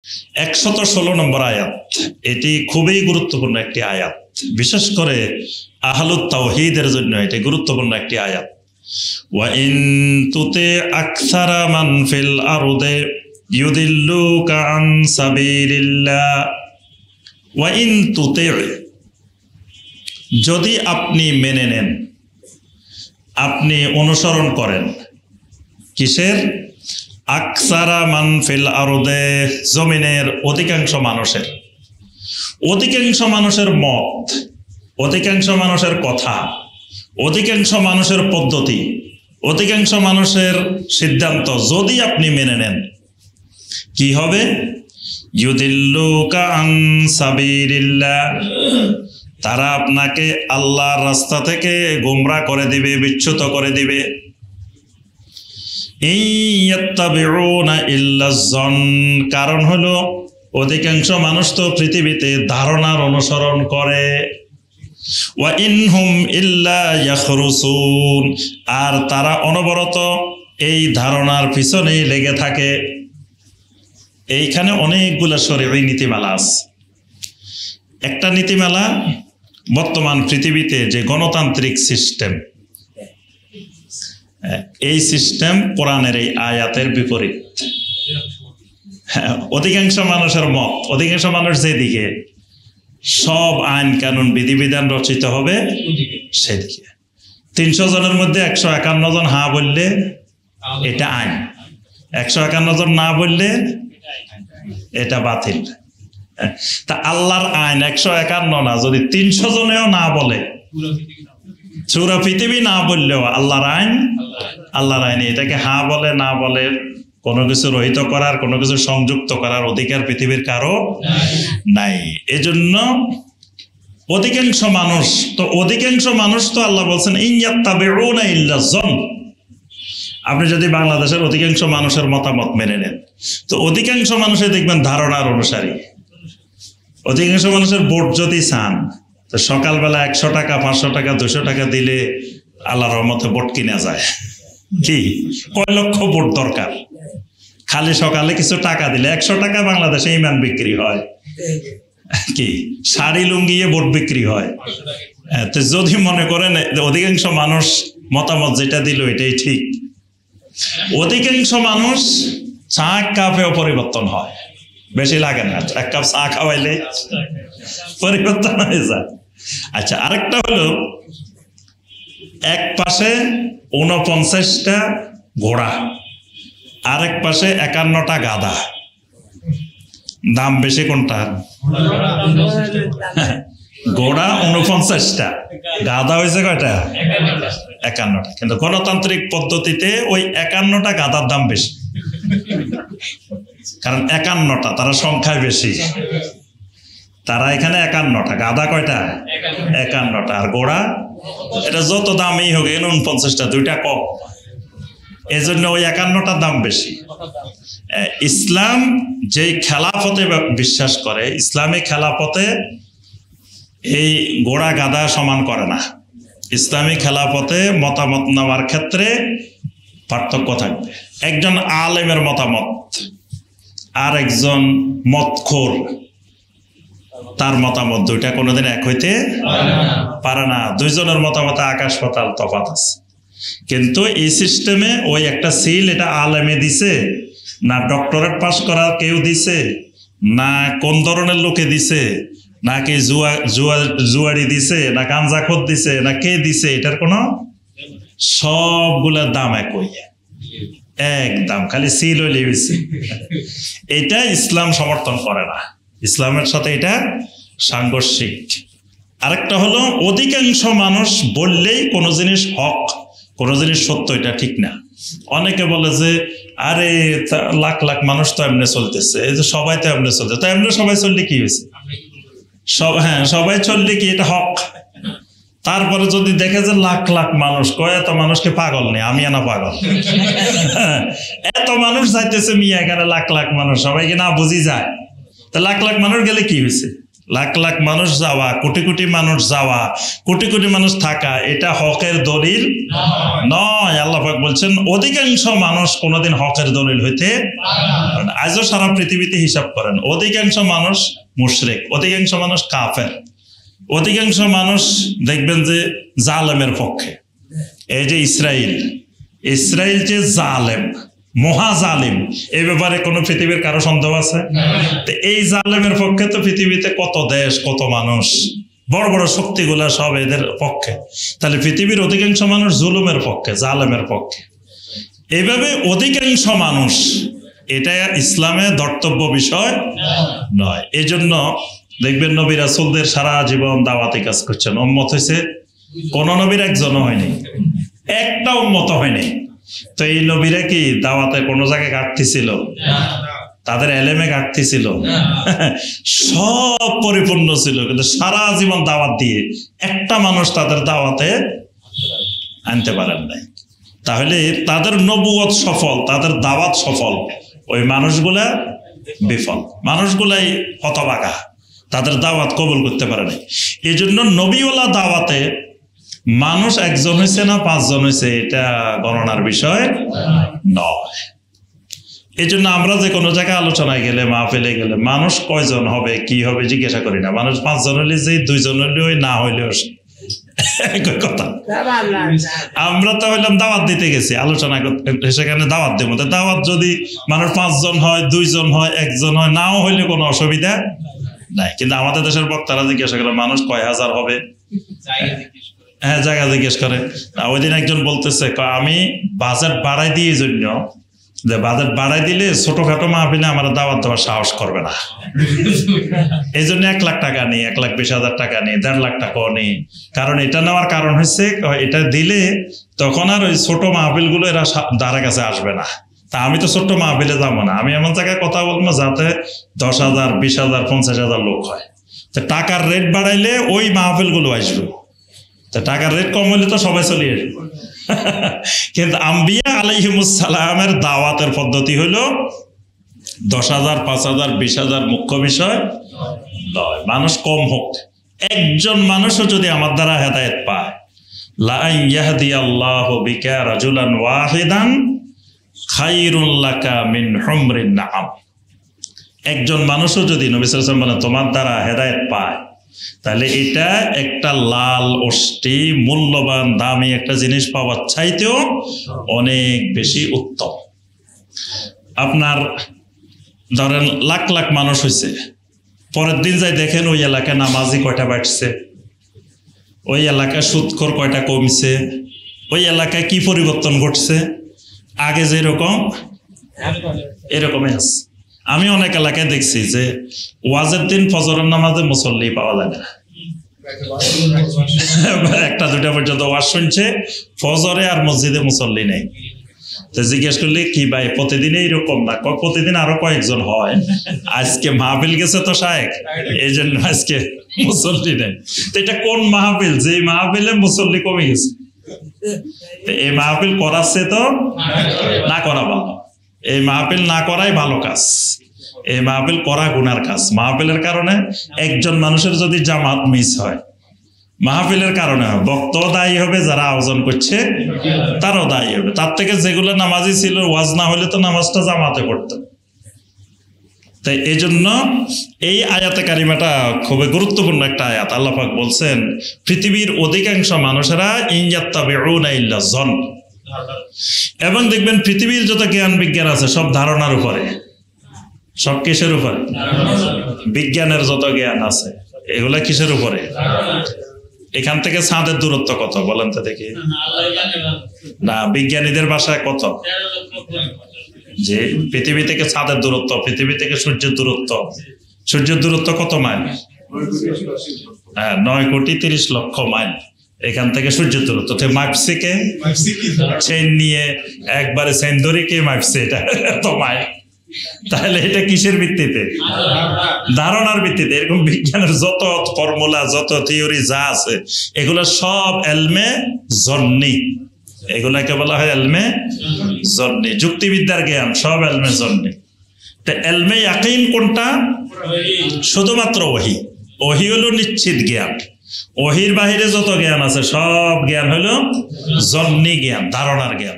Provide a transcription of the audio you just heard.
116 নম্বর আয়াত, এটি খুবই গুরুত্বপূর্ণ একটি আয়াত, বিশেষ করে আহলুত তাওহীদের জন্য এটি গুরুত্বপূর্ণ একটি আয়াত। ওয়া ইন তুতি আকসারা মান ফিল আরদি ইউদিল্লুকা আন সাবিলিল্লাহ ওয়া ইন তুতি, যদি আপনি মেনে নেন, আপনি অনুসরণ করেন কিসের? আকসারা মান ফিল আরদে, জমিনের অধিকাংশ মানুষের, অধিকাংশ মানুষের মত, অধিকাংশ মানুষের কথা, অধিকাংশ মানুষের পদ্ধতি, অধিকাংশ মানুষের সিদ্ধান্ত যদি আপনি মেনে নেন, কি হবে? ইউদিল্লুকা আন সাবিলিল্লাহ, তারা আপনাকে আল্লাহর রাস্তা থেকে গোমরা করে দিবে, বিচ্যুত করে দিবে। কারণ হলো অধিকাংশ মানুষ তো পৃথিবীতে ধারণার অনুসরণ করে। ওয়া ইনহুম ইল্লা ইয়াখরুসুন, আর তারা অনবরত এই ধারণার পিছনেই লেগে থাকে। এইখানে অনেকগুলা শরীয়ী নীতিমালা আছে। একটা নীতিমালা, বর্তমান পৃথিবীতে যে গণতান্ত্রিক সিস্টেম, এই সিস্টেম কোরআনের এই আয়াতের বিপরীত। অধিকাংশ মানুষের মত, অধিকাংশ মানুষ যেদিকে, সব আইন কানুন বিধিবিধান রচিত হবে সেদিকে। 300 জনের মধ্যে 151 জন হা বললে এটা আইন, 151 জন না বললে এটা বাতিল। তা আল্লাহর আইন 151 না, যদি 300 জনেও না বলে, পুরো পৃথিবী না বললেও আল্লাহর আইন, আল্লাহর আইন। এটাকে হা বলে না বলে কোনো কিছু রহিত করার, কোনো কিছু সংযুক্ত করার অধিকার পৃথিবীর কারো নাই। এজন্য অধিকাংশ মানুষ তো, অধিকাংশ মানুষ তো আল্লাহ বলছেন ইয়াত্তাবিউনা ইল্লা যন। আপনি যদি বাংলাদেশের অধিকাংশ মানুষের মতামত মেনে নেন, তো অধিকাংশ মানুষে দেখবেন ধারণার অনুসারী। অধিকাংশ মানুষের ভোট যদি চান, তো সকালবেলা 100 টাকা, 500 টাকা, 200 টাকা দিলে আল্লাহর রহমতে ভোট কিনা যায়। কি কয় লক্ষ ভোট দরকার? খালি সকালে কিছু টাকা দিলে 100 টাকা বাংলাদেশে ইমান বিক্রি হয়। কি শাড়ি লুঙ্গিয়ে ভোট বিক্রি হয়। তো যদি মনে করেন অধিকাংশ মানুষ মতামত যেটা দিল এটাই ঠিক, অধিকাংশ মানুষ চা কাপেও পরিবর্তন হয়, বেশি লাগে না, 1 কাপ চা খাওয়াইলে পরিবর্তন হয়ে যায়। আচ্ছা, আরেকটা হলো, এক পাশে 49টা ঘোড়া, আরেক পাশে 51টা গাধা, দাম বেশি কোনটা? ঘোড়া 49টা, গাধা হয়েছে কয়টা? 51টা। কিন্তু গণতান্ত্রিক পদ্ধতিতে ওই 51টা গাধার দাম বেশি, কারণ 51টা, তারা সংখ্যায় বেশি। তারা এখানে 51টা, গাধা কয়টা? 51টা। আর ঘোড়া, এটা যত দামই হোক 49টা, 2টা কম, এজন্য ওই 51টার দাম বেশি। ইসলাম যেই খেলাফতে বিশ্বাস করে, ইসলামী খেলাফতে এই ঘোড়া গাধা সমান করে না। ইসলামী খেলাফতে মতামত নেওয়ার ক্ষেত্রে পার্থক্য থাকবে। একজন আলেমের মতামত আর একজন মতখোর, তার মতামত দুইটা কোনোদিন এক হইতে পারে না। দুইজনের মতামতে আকাশ পাতাল তফাৎ আছে। কিন্তু এই সিস্টেমে ওই একটা সিল, এটা আলেমে দিছে না, ডক্টরেট পাস করা কেউ দিছে না, কোন ধরনের লোকে দিছে, নাকি জুয়ারি দিছে, না গাঞ্জাখোর দিছে, না কে দিছে, এটার কোনো, সবগুলোর দাম একই, একদম, খালি সিল হইলে হইছে। এটা ইসলাম সমর্থন করে না, ইসলামের সাথে এটা সাংঘর্ষিক। আরেকটা হলো, অধিকাংশ মানুষ বললেই কোনো জিনিস হক, কোনো জিনিস সত্য, এটা ঠিক না। অনেকে বলে যে আরে লাখ লাখ মানুষ তো এমনি চলতেছে, এই যে সবাই তো এমনি চলছে, তো এমনি সবাই চললে কি হয়েছে? হ্যাঁ, সবাই চললে কি এটা হক? তারপরে যদি দেখে যে লাখ লাখ মানুষ, কয় এত মানুষকে পাগল নেই, আমি না পাগল, এত মানুষ যাইতেছে মিয়া, এখানে লাখ লাখ মানুষ, সবাইকে না বুঝি যায়, তা লাখ লাখ মানুষ গেলে কি হয়েছে? লাখ লাখ মানুষ যাওয়া, কোটি কোটি মানুষ যাওয়া, কোটি কোটি মানুষ থাকা, এটা হকের দলিল নয়। আল্লাহ পাক বলছেন অধিকাংশ মানুষ কোনোদিন হকের দলিল হইতে পারে না। আজও সারা পৃথিবীতে হিসাব করেন, অধিকাংশ মানুষ মুশরিক, অধিকাংশ মানুষ কাফের, অধিকাংশ মানুষ দেখবেন যে জালেমের পক্ষে। এই যে ইসরায়েল যে জালেম, মহা জালিম, এই ব্যাপারে কোনো পৃথিবীর কারো সন্দেহ আছে? তো এই জালেমের পক্ষে তো পৃথিবীতে কত দেশ, কত মানুষ, বড় বড় শক্তিগুলা সব এদের পক্ষে। তাহলে পৃথিবীর অধিকাংশ মানুষ জুলুমের পক্ষে, জালেমের পক্ষে। এইভাবে অধিকাংশ মানুষ, এটা ইসলামে ধর্তব্য বিষয় নয়। এই জন্য দেখবেন নবী রাসূলদের সারা জীবন দাওয়াতি কাজ করছেন, উম্মত হয়েছে কোন নবীর একজনও হয়নি, একটা উম্মত হয়নি। তো এই নবীরা কি দাওয়াতে কোনো জায়গায় ঘাটতি ছিল? তাদের এলেমে ঘাটতি ছিল? সব পরিপূর্ণ ছিল, কিন্তু সারা জীবন দাওয়াত দিয়ে একটা মানুষ তাদের দাওয়াতে আনতে পারেন নাই। তাহলে তাদের নবুয়ত সফল, তাদের দাওয়াত সফল, ওই মানুষগুলা বিফল, মানুষগুলাই হতভাগা, তাদের দাওয়াত কবুল করতে পারে নাই। এই জন্য নবীওয়ালা দাওয়াতে মানুষ একজন হয়েছে না পাঁচজন হয়েছে এটা গণনার বিষয় নয়। এই জন্য আমরা যে কোনো জায়গায় আলোচনায় গেলে, মাহফিলে গেলে মানুষ কয়জন হবে, কি হবে জিজ্ঞাসা করি না। মানুষ পাঁচজন হইলে যে, দুইজন হইলে ওই, না হইলেও কথা। আমরা তো হইলাম দাওয়াত দিতে গেছি, আলোচনা সেখানে দাওয়াত দেবো। দাওয়াত যদি মানুষ পাঁচজন হয়, দুইজন হয়, একজন হয়, নাও হইলে কোনো অসুবিধা নাই। কিন্তু আমাদের দেশের বক্তারা জিজ্ঞাসা করে মানুষ কয় হাজার হবে, হ্যাঁ জায়গা জিজ্ঞেস করে। ওই দিন একজন বলতেছে আমি বাজেট বাড়াই দিয়ে জন্য, যে বাজেট বাড়াই দিলে ছোটখাটো মাহফিলে আমার দাওয়াত দেওয়ার সাহস করবে না, এই জন্য 1 লাখ টাকা নেই, 1,20,000 টাকা নেই, 1.5 লাখ টাকাও নেই। কারণ এটা নেওয়ার কারণ হচ্ছে এটা দিলে তখন আর ওই ছোট মাহফিল গুলো এরা দ্বারা কাছে আসবে না। তা আমি তো ছোট্ট মাহফিলে যাবো না, আমি এমন জায়গায় কথা বলবো যাতে 10,000, 20,000, 50,000 লোক হয়। তো টাকার রেট বাড়াইলে ওই মাহফিল গুলো আসবে, তা টাকার রেট কম হলে তো সবাই চলে আসবে। কিন্তু আম্বিয়া আলাইহিমুস সালামের দাওয়াতের পদ্ধতি হলো 10,000, 5,000, 20,000 মুখ্য বিষয় নয়, মানুষ কম হোক। একজন মানুষও যদি আমার দ্বারা হেদায়েত পায়, লা ইয়াহদিয়াল্লাহু বিকা রাজুলান ওয়াহিদান খায়রুল লাকা মিন হুমরিন নাআম। একজন মানুষও যদি নবী সাল্লাল্লাহু আলাইহি ওয়াসাল্লাম বলেন তোমার দ্বারা হেদায়েত পায়, তাহলে এটা একটা লাল ওষ্টি মূল্যবান দামি একটা জিনিস পাওয়ার চাইতেও অনেক বেশি উত্তম। আপনার ধরেন লাখ লাখ মানুষ হয়েছে, পরের দিন যাই দেখেন ওই এলাকায় নামাজি কয়টা বাড়ছে, ওই এলাকায় সুদখোর কয়টা কমছে, ওই এলাকায় কি পরিবর্তন ঘটছে, আগে যেরকম এরকমই আছে। আমি অনেক এলাকায় দেখছি যে ওয়াজের দিন ফজরের নামাজে মুসল্লি পাওয়া যায় না, 1টা-2টা পর্যন্ত ওয়াজ শুনছে, ফজরে আর মসজিদে মুসল্লি নেই। তো জিজ্ঞেস করলে কি ভাই প্রতিদিন এইরকম না? প্রতিদিন আরো কয়েকজন হয়, আজকে মাহফিল গেছে তো শায়েখ, এই জন্য আজকে মুসল্লি নেই। তো এটা কোন মাহফিল যে মাহফিলে মুসল্লি কমে গেছে? এই মাহফিল করাচ্ছে তো না করা ভালো, এই মাহফিল না করাই ভালো কাজ, এই মাহফিল করা গুনার কাজ। মাহফিলের কারণে একজন মানুষের যদি জামাত মিস হয়, মাহফিলের কারণে বক্তাও দায়ী হবে, যারা আয়োজন করছে তারাও দায়ী হবে। তার থেকে যেগুলো নামাজি ছিল ওয়াজ না হলে তো নামাজটা জামাতে পড়তো। তাই এই জন্য এই আয়াতে কারিমাটা খুবই গুরুত্বপূর্ণ একটা আয়াত। আল্লাহ পাক বলছেন পৃথিবীর অধিকাংশ মানুষেরা ইয়াত্তাবিউনা ইল্লা যন, এবং দেখবেন পৃথিবীর যত জ্ঞান বিজ্ঞান আছে সব ধারণার উপরে। সব কিসের উপরে? বিজ্ঞানের যত জ্ঞান আছে এগুলা কিসের উপরে? এখান থেকে চাঁদের দূরত্ব কত বলেন তো দেখি? না, বিজ্ঞানীদের ভাষায় কত? যে পৃথিবী থেকে চাঁদের দূরত্ব, পৃথিবী থেকে সূর্যের দূরত্ব, সূর্যের দূরত্ব কত মাইল? হ্যাঁ, 9,30,00,000 মাইল এখান থেকে সূর্যের দূরত্ব। মাপছে কে? চেন নিয়ে একবারে চেন ধরে কে মাপছে এটা এত মাইল? তাহলে এটা কিসের ভিত্তিতে? ধারণার ভিত্তিতে। এরকম বিজ্ঞানের যত ফর্মুলা, যত থিওরি যা আছে এগুলো সব এলমে জন্নি, এগুলাকে বলা হয় এলমে জন্নি। যুক্তিবিদ্যার জ্ঞান সব এলমে জন্নি। তো এলমে ইয়াকিন কোনটা? শুধুমাত্র ওহী। ওহী হলো নিশ্চিত জ্ঞান, ওহির বাহিরে যত জ্ঞান আছে সব জ্ঞান হলো জন্নি জ্ঞান, ধারণার জ্ঞান।